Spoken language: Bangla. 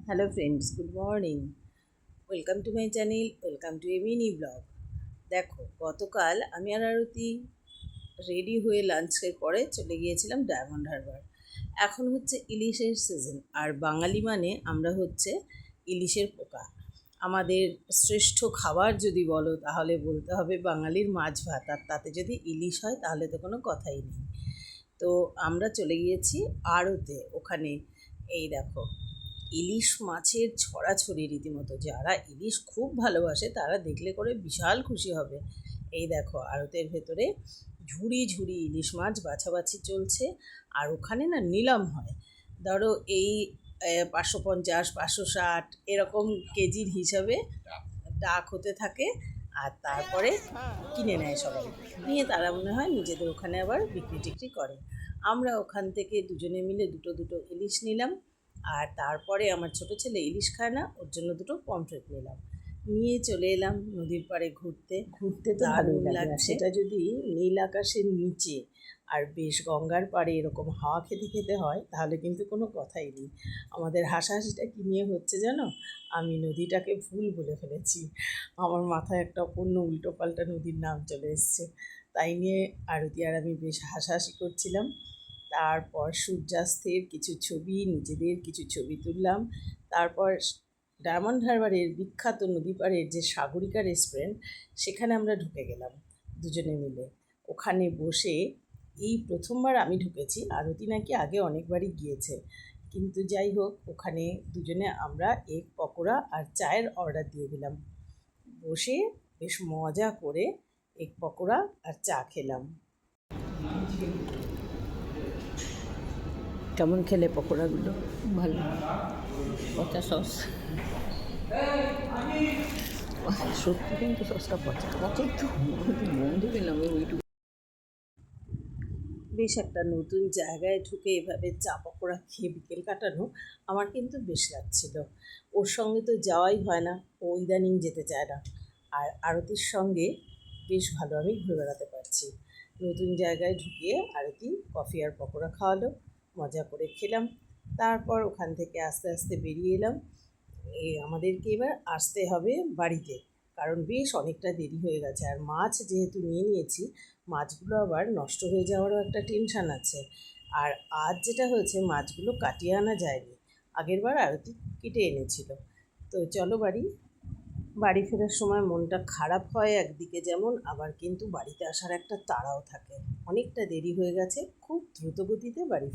Hello friends, good morning. Welcome to my channel, welcome to A mini blog. দেখো, গতকাল আমি আর আরতি রেডি হয়ে লাঞ্চের পরে চলে গিয়েছিলাম ডায়মন্ড হারবার। এখন হচ্ছে ইলিশের সিজন, আর বাঙালি মানে আমরা হচ্ছে ইলিশের পোকা। আমাদের শ্রেষ্ঠ খাবার যদি বলো তাহলে বলতে হবে বাঙালির মাছ ভাত, আর তাতে যদি ইলিশ হয় তাহলে তো কোনো কথাই নেই। তো আমরা চলে গিয়েছি আড়তে। ওখানে এই দেখো, ইলিশ মাছের ছড়াছড়ি রীতিমতো। যারা ইলিশ খুব ভালোবাসে তারা দেখলে করে বিশাল খুশি হবে। এই দেখো, আড়তের ভেতরে ঝুড়ি ঝুড়ি ইলিশ মাছ বাছাবাছি চলছে। আর ওখানে না নিলাম হয়, ধরো এই 550, 560 এরকম কেজির হিসাবে ডাক হতে থাকে। আর তারপরে কিনে নেয় সবাই, নিয়ে তারা মনে হয় নিজেদের ওখানে আবার বিক্রি টিক্রি করে। আমরা ওখান থেকে দুজনে মিলে দুটো দুটো ইলিশ নিলাম। আর তারপরে আমার ছোট ছেলে ইলিশ খায় না, ওর জন্য দুটো পমফ্রেট নিলাম। নিয়ে চলে এলাম নদীর পাড়ে ঘুরতে। ঘুরতে তো ভালোই লাগে, সেটা যদি নীল আকাশের নিচে আর বেশ গঙ্গার পাড়ে এরকম হাওয়া খেতে খেতে হয় তাহলে কিন্তু কোনো কথাই নেই। আমাদের হাসাহাসিটা কী নিয়ে হচ্ছে জানো? আমি নদীটাকে ভুল বলে ফেলেছি। আমার মাথায় একটা অন্য উল্টোপাল্টা নদীর নাম চলে এসছে। তাই নিয়ে আরতি আর আমি বেশ হাসাহাসি করছিলাম। তারপর সূর্যাস্তের কিছু ছবি, নিজেদের কিছু ছবি তুললাম। তারপর ডায়মন্ড হারবারের বিখ্যাত নদী পাড়ের যে সাগরিকা রেস্টুরেন্ট, সেখানে আমরা ঢুকে গেলাম দুজনে মিলে। ওখানে বসে এই প্রথমবার আমি ঢুকেছি, আরতি নাকি আগে অনেকবারই গিয়েছে। কিন্তু যাই হোক, ওখানে দুজনে আমরা এগ পকোড়া আর চায়ের অর্ডার দিয়ে দিলাম। বসে বেশ মজা করে এগ পকোড়া আর চা খেলাম। কেমন খেলে পকোড়াগুলো? ভালো। পচা সস, সত্যি কিন্তু সসটা পচা। পচাই তো গন্ধ পেলাম ওইটুকু। বেশ একটা নতুন জায়গায় ঢুকে এভাবে চা পকোড়া খেয়ে বিকেল কাটানো আমার কিন্তু বেশ লাগছিল। ওর সঙ্গে তো যাওয়াই হয় না, ও ইদানিং যেতে চায় না। আর আরতির সঙ্গে বেশ ভালো আমি ঘুরে বেড়াতে পারছি। নতুন জায়গায় ঢুকিয়ে আরতি কফি আর পকোড়া খাওয়ালো, মজা করে খেলাম। তারপর ওখান থেকে আস্তে আস্তে বেরিয়ে এলাম। আমাদেরকে এবার আসতে হবে বাড়িতে, কারণ বেশ অনেকটা দেরি হয়ে গেছে। আর মাছ যেহেতু নিয়ে নিয়েছি, মাছগুলো আবার নষ্ট হয়ে যাওয়ারও একটা টেনশান আছে। আর আজ যেটা হয়েছে, মাছগুলো কাটিয়ে আনা যায়নি, আগের বার আরতি কেটে এনেছিল। তো চলো বাড়ি। বাড়ি ফেরার সময় মনটা খারাপ হয় একদিকে যেমন, আবার কিন্তু বাড়িতে আসার একটা তাড়াও থাকে। অনেকটা দেরি হয়ে গেছে, খুব দ্রুতগতিতে বাড়ি